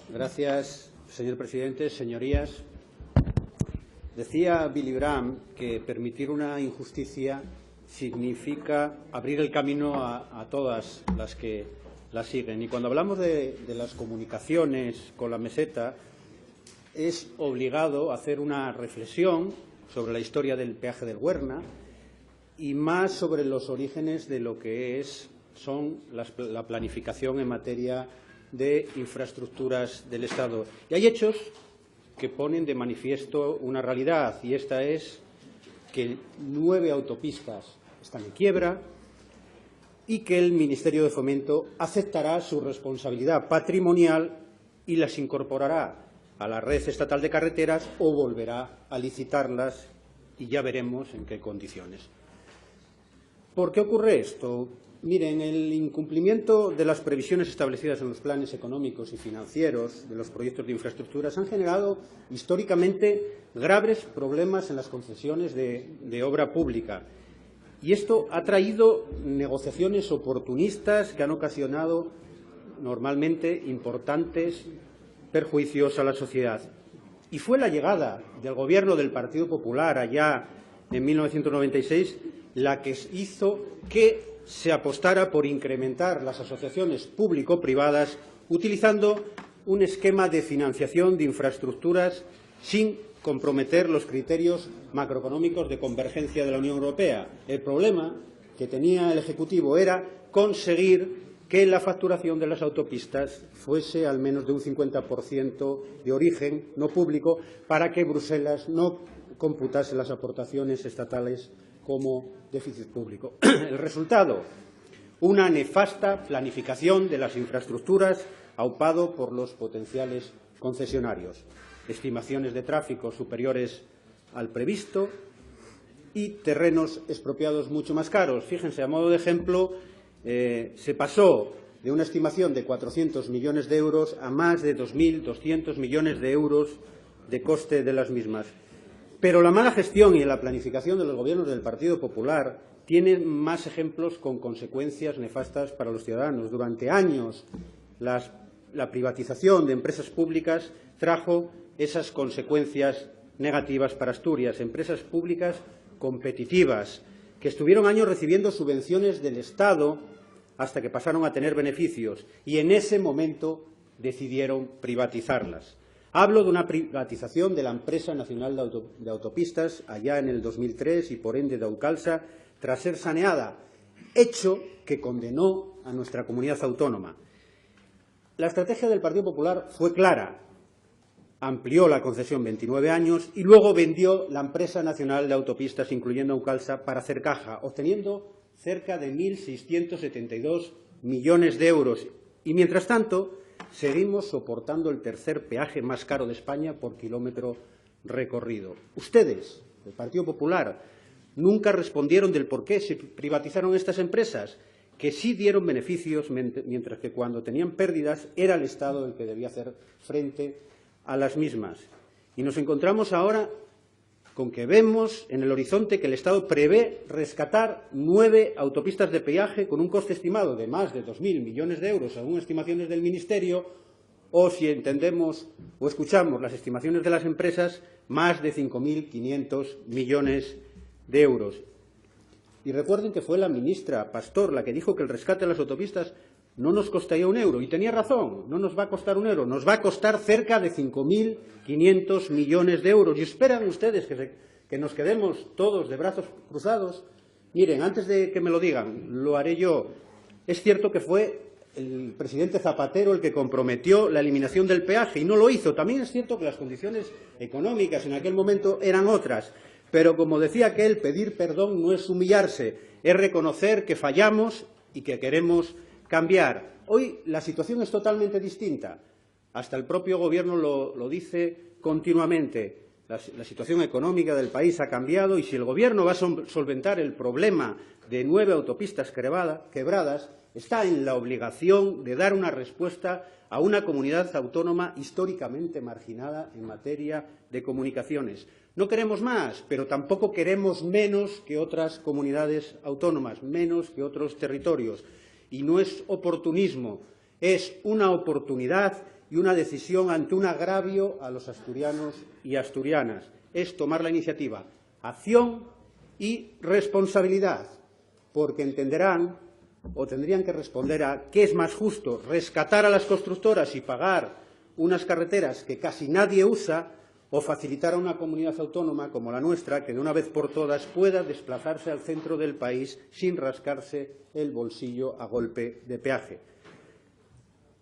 Gracias, señor presidente. Señorías, decía Billy Graham que permitir una injusticia significa abrir el camino a todas las que la siguen. Y cuando hablamos de las comunicaciones con la meseta, es obligado hacer una reflexión sobre la historia del peaje del Huerna y más sobre los orígenes de lo que son la planificación en materia de infraestructuras del Estado. Y hay hechos que ponen de manifiesto una realidad, y esta es que 9 autopistas están en quiebra y que el Ministerio de Fomento aceptará su responsabilidad patrimonial y las incorporará a la red estatal de carreteras o volverá a licitarlas, y ya veremos en qué condiciones. ¿Por qué ocurre esto? Miren, el incumplimiento de las previsiones establecidas en los planes económicos y financieros de los proyectos de infraestructuras han generado históricamente graves problemas en las concesiones de obra pública. Y esto ha traído negociaciones oportunistas que han ocasionado normalmente importantes perjuicios a la sociedad. Y fue la llegada del Gobierno del Partido Popular allá en 1996 la que hizo que se apostara por incrementar las asociaciones público-privadas utilizando un esquema de financiación de infraestructuras sin comprometer los criterios macroeconómicos de convergencia de la Unión Europea. El problema que tenía el Ejecutivo era conseguir que la facturación de las autopistas fuese al menos de un 50% de origen no público para que Bruselas no computase las aportaciones estatales como déficit público. El resultado, una nefasta planificación de las infraestructuras aupado por los potenciales concesionarios, estimaciones de tráfico superiores al previsto y terrenos expropiados mucho más caros. Fíjense, a modo de ejemplo, se pasó de una estimación de 400 millones de euros a más de 2.200 millones de euros de coste de las mismas. Pero la mala gestión y la planificación de los gobiernos del Partido Popular tienen más ejemplos con consecuencias nefastas para los ciudadanos. Durante años, la privatización de empresas públicas trajo esas consecuencias negativas para Asturias. Empresas públicas competitivas que estuvieron años recibiendo subvenciones del Estado hasta que pasaron a tener beneficios y en ese momento decidieron privatizarlas. Hablo de una privatización de la Empresa Nacional de Autopistas allá en el 2003 y, por ende, de Aucalsa, tras ser saneada, hecho que condenó a nuestra comunidad autónoma. La estrategia del Partido Popular fue clara. Amplió la concesión 29 años y luego vendió la Empresa Nacional de Autopistas, incluyendo Aucalsa, para hacer caja, obteniendo cerca de 1.672 millones de euros. Y, mientras tanto, seguimos soportando el tercer peaje más caro de España por kilómetro recorrido. Ustedes, el Partido Popular, nunca respondieron del por qué se privatizaron estas empresas, que sí dieron beneficios, mientras que cuando tenían pérdidas era el Estado el que debía hacer frente a las mismas. Y nos encontramos ahora con que vemos en el horizonte que el Estado prevé rescatar 9 autopistas de peaje con un coste estimado de más de 2.000 millones de euros, según estimaciones del Ministerio, o, si entendemos o escuchamos las estimaciones de las empresas, más de 5.500 millones de euros. Y recuerden que fue la ministra Pastor la que dijo que el rescate de las autopistas no nos costaría un euro. Y tenía razón, no nos va a costar un euro, nos va a costar cerca de 5.500 millones de euros. ¿Y esperan ustedes que nos quedemos todos de brazos cruzados? Miren, antes de que me lo digan, lo haré yo. Es cierto que fue el presidente Zapatero el que comprometió la eliminación del peaje y no lo hizo. También es cierto que las condiciones económicas en aquel momento eran otras. Pero, como decía aquel, pedir perdón no es humillarse, es reconocer que fallamos y que queremos cambiar. Hoy la situación es totalmente distinta. Hasta el propio Gobierno lo dice continuamente. La situación económica del país ha cambiado y si el Gobierno va a solventar el problema de 9 autopistas quebradas, está en la obligación de dar una respuesta a una comunidad autónoma históricamente marginada en materia de comunicaciones. No queremos más, pero tampoco queremos menos que otras comunidades autónomas, menos que otros territorios. Y no es oportunismo Es una oportunidad y una decisión ante un agravio a los asturianos y asturianas. Es tomar la iniciativa, acción y responsabilidad, porque entenderán o tendrían que responder a qué es más justo, rescatar a las constructoras y pagar unas carreteras que casi nadie usa, o facilitar a una comunidad autónoma como la nuestra que de una vez por todas pueda desplazarse al centro del país sin rascarse el bolsillo a golpe de peaje.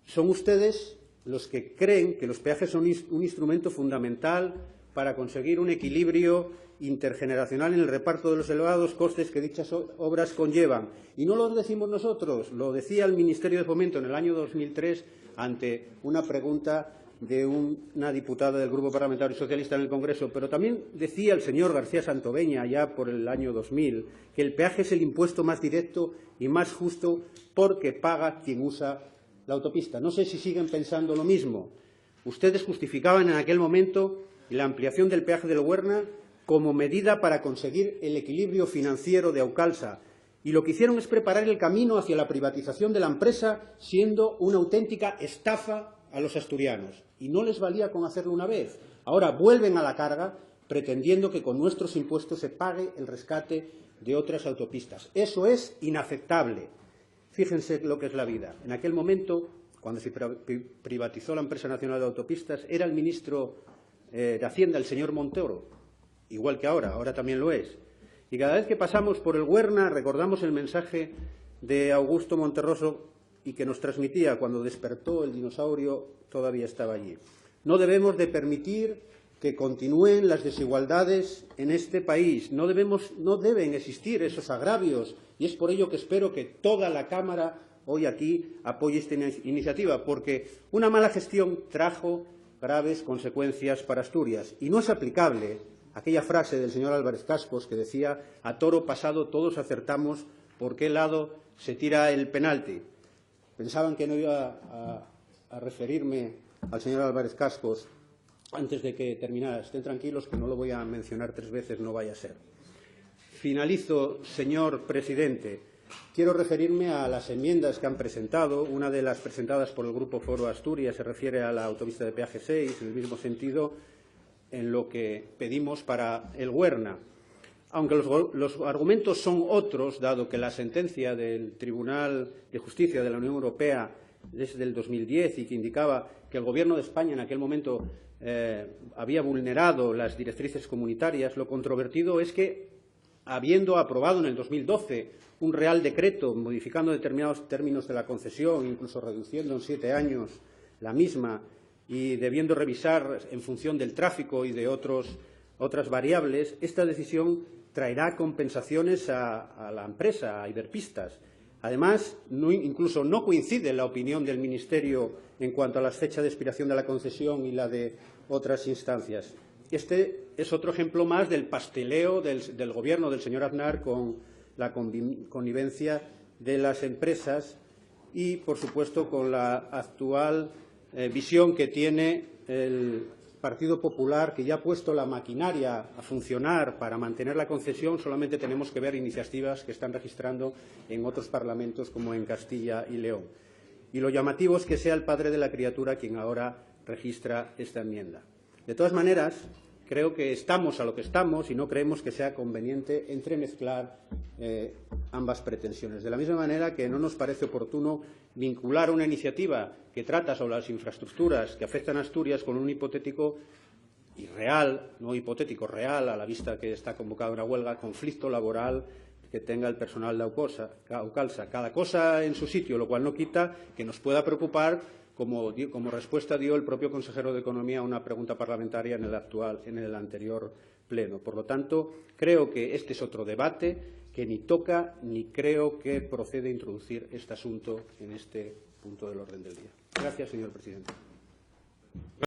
Son ustedes los que creen que los peajes son un instrumento fundamental para conseguir un equilibrio intergeneracional en el reparto de los elevados costes que dichas obras conllevan. Y no lo decimos nosotros, lo decía el Ministerio de Fomento en el año 2003 ante una pregunta de una diputada del Grupo Parlamentario Socialista en el Congreso, pero también decía el señor García Santoveña, ya por el año 2000, que el peaje es el impuesto más directo y más justo porque paga quien usa la autopista. No sé si siguen pensando lo mismo. Ustedes justificaban en aquel momento la ampliación del peaje del Huerna como medida para conseguir el equilibrio financiero de Aucalsa, y lo que hicieron es preparar el camino hacia la privatización de la empresa, siendo una auténtica estafa a los asturianos. Y no les valía con hacerlo una vez. Ahora vuelven a la carga pretendiendo que con nuestros impuestos se pague el rescate de otras autopistas. Eso es inaceptable. Fíjense lo que es la vida. En aquel momento, cuando se privatizó la Empresa Nacional de Autopistas, era el ministro de Hacienda, el señor Montoro, igual que ahora también lo es. Y cada vez que pasamos por el Huerna recordamos el mensaje de Augusto Monterroso y que nos transmitía cuando despertó el dinosaurio, todavía estaba allí. No debemos de permitir que continúen las desigualdades en este país. No deben existir esos agravios, y es por ello que espero que toda la Cámara hoy aquí apoye esta iniciativa, porque una mala gestión trajo graves consecuencias para Asturias. Y no es aplicable aquella frase del señor Álvarez Cascos que decía: a toro pasado todos acertamos por qué lado se tira el penalti. Pensaban que no iba a referirme al señor Álvarez Cascos antes de que terminara. Estén tranquilos que no lo voy a mencionar 3 veces, no vaya a ser. Finalizo, señor presidente. Quiero referirme a las enmiendas que han presentado. Una de las presentadas por el Grupo Foro Asturias se refiere a la autopista de peaje 6, en el mismo sentido en lo que pedimos para el Huerna. Aunque los argumentos son otros, dado que la sentencia del Tribunal de Justicia de la Unión Europea es del 2010 y que indicaba que el Gobierno de España en aquel momento había vulnerado las directrices comunitarias, lo controvertido es que, habiendo aprobado en el 2012 un Real Decreto modificando determinados términos de la concesión, incluso reduciendo en 7 años la misma y debiendo revisar en función del tráfico y de otras variables, esta decisión traerá compensaciones a la empresa, a Iberpistas. Además, incluso no coincide la opinión del Ministerio en cuanto a la fecha de expiración de la concesión y la de otras instancias. Este es otro ejemplo más del pasteleo del Gobierno del señor Aznar con la connivencia de las empresas y, por supuesto, con la actual visión que tiene el Partido Popular, que ya ha puesto la maquinaria a funcionar para mantener la concesión. Solamente tenemos que ver iniciativas que están registrando en otros parlamentos, como en Castilla y León. Y lo llamativo es que sea el padre de la criatura quien ahora registra esta enmienda. De todas maneras, creo que estamos a lo que estamos y no creemos que sea conveniente entremezclar ambas pretensiones. De la misma manera que no nos parece oportuno vincular una iniciativa que trata sobre las infraestructuras que afectan a Asturias con un hipotético y real, no hipotético, real, a la vista que está convocada una huelga, conflicto laboral que tenga el personal de Aucalsa. Cada cosa en su sitio, lo cual no quita que nos pueda preocupar, como respuesta dio el propio consejero de Economía a una pregunta parlamentaria en el anterior pleno. Por lo tanto, creo que este es otro debate que ni toca ni creo que procede introducir este asunto en este punto del orden del día. Gracias, señor presidente.